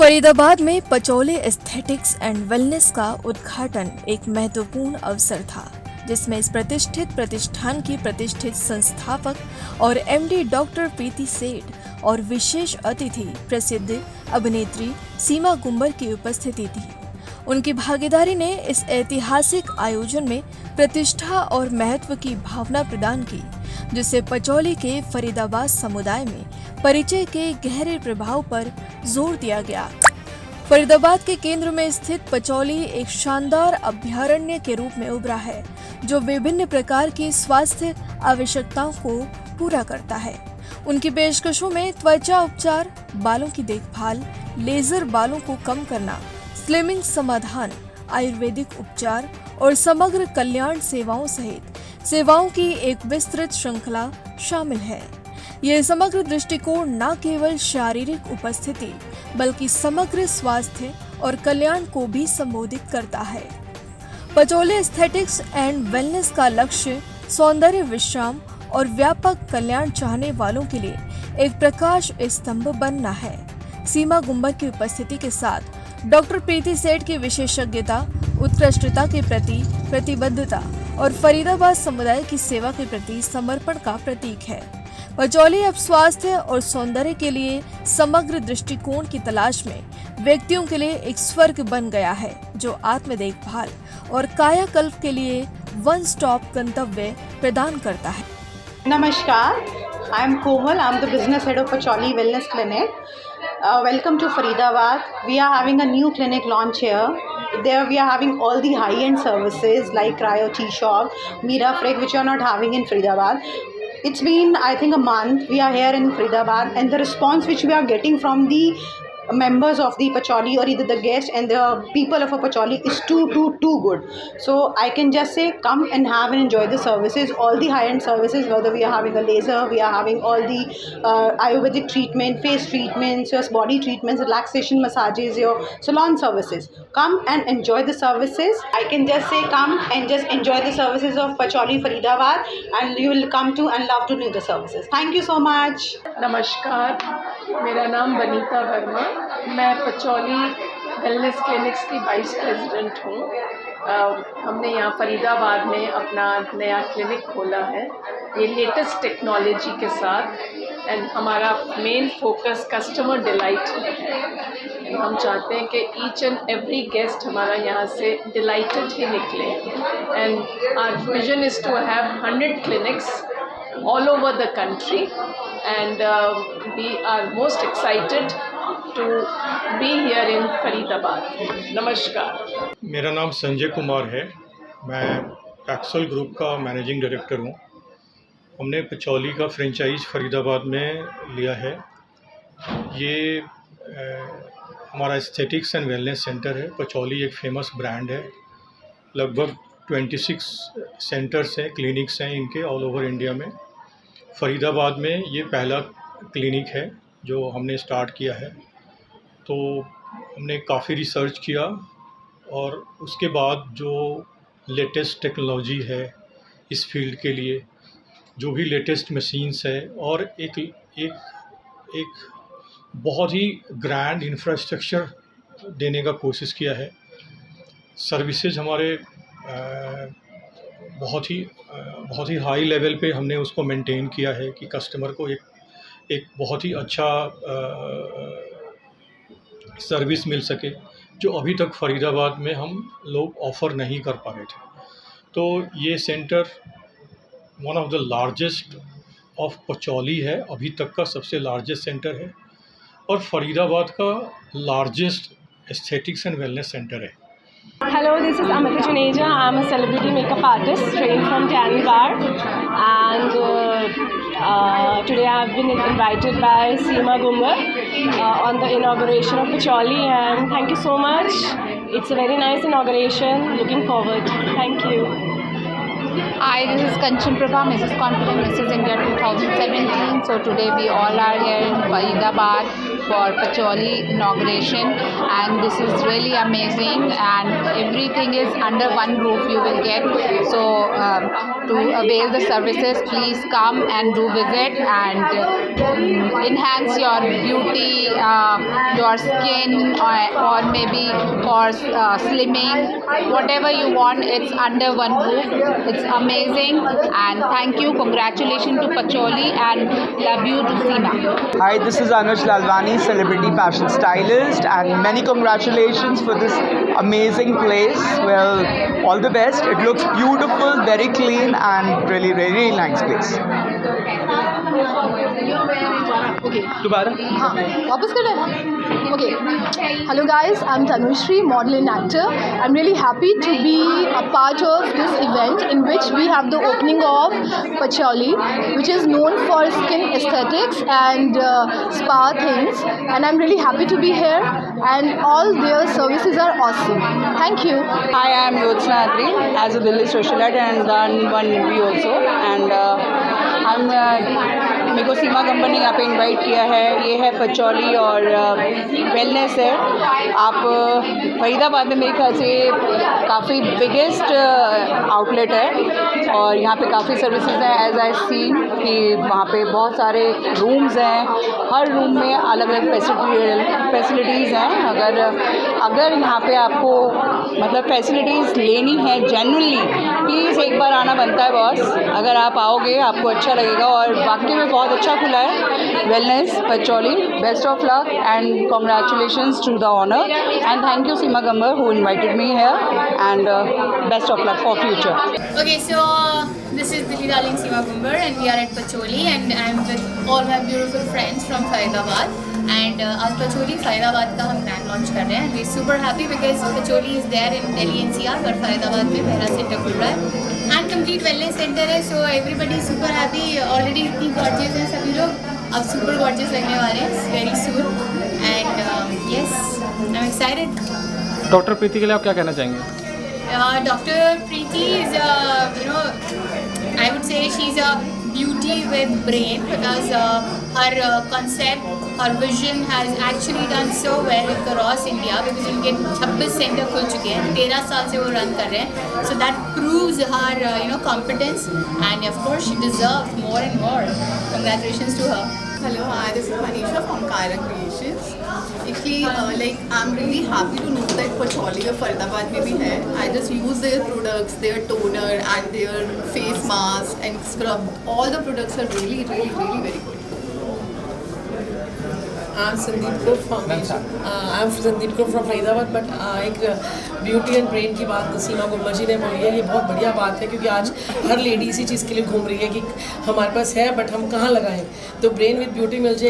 फरीदाबाद में patchouli aesthetics and wellness का उद्घाटन एक महत्वपूर्ण अवसर था, जिसमें इस प्रतिष्ठित प्रतिष्ठान की प्रतिष्ठित संस्थापक और एमडी डॉक्टर प्रीति सेठ और विशेष अतिथि प्रसिद्ध अभिनेत्री सीमा गुंबर की उपस्थिति थी। उनकी भागीदारी ने इस ऐतिहासिक आयोजन में प्रतिष्ठा और महत्व की भावना प्रदान की, जिससे पचौली के फरीदाबाद समुदाय में परिचय के गहरे प्रभाव पर जोर दिया गया। फरीदाबाद के केंद्र में स्थित पचौली एक शानदार अभयारण्य के रूप में उभरा है, जो विभिन्न प्रकार की स्वास्थ्य आवश्यकताओं को पूरा करता है। उनकी पेशकशों में त्वचा उपचार, बालों की देखभाल, लेजर बालों को कम करना, स्लिमिंग समाधान, आयुर्वेदिक उपचार और समग्र कल्याण सेवाओं सहित सेवाओं की एक विस्तृत श्रृंखला शामिल है। यह समग्र दृष्टिकोण न केवल शारीरिक उपस्थिति बल्कि समग्र स्वास्थ्य और कल्याण को भी संबोधित करता है। पचौली एस्थेटिक्स एंड वेलनेस का लक्ष्य सौंदर्य, विश्राम और व्यापक कल्याण चाहने वालों के लिए एक प्रकाश स्तंभ बनना है। सीमा गुंबर की उपस्थिति के साथ डॉक्टर प्रीति सेठ की विशेषज्ञता, उत्कृष्टता के प्रति प्रतिबद्धता और फरीदाबाद समुदाय की सेवा के प्रति समर्पण का प्रतीक है। पचौली अब स्वास्थ्य और सौंदर्य के लिए समग्र दृष्टिकोण की तलाश में व्यक्तियों के लिए एक स्वर्ग बन गया है, जो आत्म देखभाल और कायाकल्प के लिए वन स्टॉप गंतव्य प्रदान करता है। नमस्कार, I am Komal. I am the business head of Pacholi Wellness Clinic. Welcome to Faridabad. We are having a new clinic launch here. There we are having all the high-end services like Cryo T-Shock, Mirafreg, which you are not having in Faridabad. It's been, I think, a month we are here in Faridabad, and the response which we are getting from the members of the Pacholi or either the guests and the people of a Pacholi is too good. So I can just say come and have and enjoy the services, all the high-end services, whether we are having a laser, we are having all the Ayurvedic treatment, face treatments, your body treatments, relaxation massages, your salon services. Come and enjoy the services. I can just say come and just enjoy the services of Pacholi Faridabad, and you will come to and love to do the services. Thank you so much. नमस्कार, मेरा नाम बनीता वर्मा, मैं patchouli wellness clinics की vice president हूँ। हमने यहाँ फरीदाबाद में अपना नया क्लिनिक खोला है, ये लेटेस्ट टेक्नोलॉजी के साथ, एंड हमारा मेन फोकस कस्टमर डिलाइट है। हम चाहते हैं कि ईच एंड एवरी गेस्ट हमारा यहाँ से डिलाइटेड ही निकले, and our vision is to have 100 clinics all over the country, and we are most excited to be here in Faridabad. नमस्कार। मेरा नाम संजय कुमार है, मैं पैक्सल ग्रुप का मैनेजिंग डायरेक्टर हूँ। हमने पचौली का फ्रेंचाइज फरीदाबाद में लिया है। ये हमारा एस्थेटिक्स एंड वेलनेस सेंटर है। पचौली एक फेमस ब्रांड है। लगभग 26 सेंटर्स हैं, क्लिनिक्स हैं इनके ऑल ओवर इंडिया में। फरीदाबाद में ये पहला क्लिनिक है जो हमने स्टार्ट किया है। तो हमने काफ़ी रिसर्च किया और उसके बाद जो लेटेस्ट टेक्नोलॉजी है इस फील्ड के लिए, जो भी लेटेस्ट मशीन्स है और एक बहुत ही ग्रैंड इंफ्रास्ट्रक्चर देने का कोशिश किया है। सर्विसेज हमारे बहुत ही हाई लेवल पे हमने उसको मेंटेन किया है कि कस्टमर को एक बहुत ही अच्छा सर्विस मिल सके, जो अभी तक फरीदाबाद में हम लोग ऑफ़र नहीं कर पा रहे थे। तो ये centre one of the largest of Pacholi है, अभी तक का सबसे लार्जेस्ट सेंटर है और फरीदाबाद का largest aesthetics and wellness centre है। Hello, this is Amita Juneja. I'm a celebrity makeup artist trained from Tanny Bar, and today I have been invited by Seema Gumbar on the inauguration of Pacholi, and thank you so much. It's a very nice inauguration. Looking forward. Thank you. Hi, this is Kanchan Prabha, Mrs. Confident Mrs. India 2017. So today we all are here in Faridabad for Pacholi inauguration, and this is really amazing, and everything is under one roof you will get. So to avail the services, please come and do visit and enhance your beauty, your skin, or maybe for slimming, whatever you want, it's under one roof. It's amazing, and thank you, congratulations to Pacholi, and love you to Seema. Hi, this is Anuj Lalwani, celebrity fashion stylist, and many congratulations for this amazing place. Well, all the best. It looks beautiful, very clean, and really, really nice place. दोबारा हाँ वापस कर रहे हैं okay hello guys I am Tanushree model and actor I am really happy to be a part of this event in which we have the opening of Pacholi, which is known for skin aesthetics and spa things, and I'm really happy to be here, and all their services are awesome. Thank you. Hi, I am Yotsna Adri as a Delhi socialite and done one movie also, and मेरे को सीमा गंबर ने यहाँ पे invite किया है। ये है patchouli और वेलनेस है। आप फरीदाबाद में मेरे ख्याल से काफ़ी बिगेस्ट आउटलेट है और यहाँ पे काफ़ी सर्विसेज हैं। एज आई सी कि वहाँ पे बहुत सारे रूम्स हैं, हर रूम में अलग अलग फैसिलिटीज़ हैं। अगर यहाँ पे आपको मतलब फैसिलिटीज़ लेनी है जेन्युइनली, प्लीज़ एक बार आना बनता है बॉस। अगर आप आओगे आपको अच्छा लगेगा और वाकई में बहुत अच्छा खुला है wellness Pacholi. Best of luck and congratulations to the honour and thank you Seema Gambar who invited me here and best of luck for future. Okay, so this is Dilli Darling Seema Gumbar and we are at Pacholi and I am with all my beautiful friends from Faridabad and आज Pacholi Faridabad का हम brand launch कर रहे हैं and we are super happy because Pacholi is there in Delhi NCR but Faridabad में पहला centre खुल रहा है and complete wellness center है so everybody is super happy already इतनी gorgeous हैं सभी लोग अब super gorgeous लगने वाले हैं very soon and yes I'm excited। Doctor Preeti के लिए आप क्या कहना चाहेंगे? Dr. Preeti is I would say she's a beauty with brain because her concept, her vision has actually done so well across India because उनके 26 centre खुल चुके हैं, 13 साल से वो रन कर रहे हैं, so that proves her competence and of course she deserves more and more। Congratulations to her। Hello, hi, this is Manisha from Kyra Creations. Actually, I'm really happy to know that Pacholi of Faridabad में भी है। I just use their products, their toner and their face mask and scrub. All the products are really, really, really very good. I'm Sandeep Kaur from Faridabad, but एक beauty and brain की बात सीमा गुम्बर जी ने बोली है, ये बहुत बढ़िया बात है क्योंकि आज हर लेडी इसी चीज़ के लिए घूम रही है कि हमारे पास है बट हम कहाँ लगाएं। तो ब्रेन विद ब्यूटी मिल जाए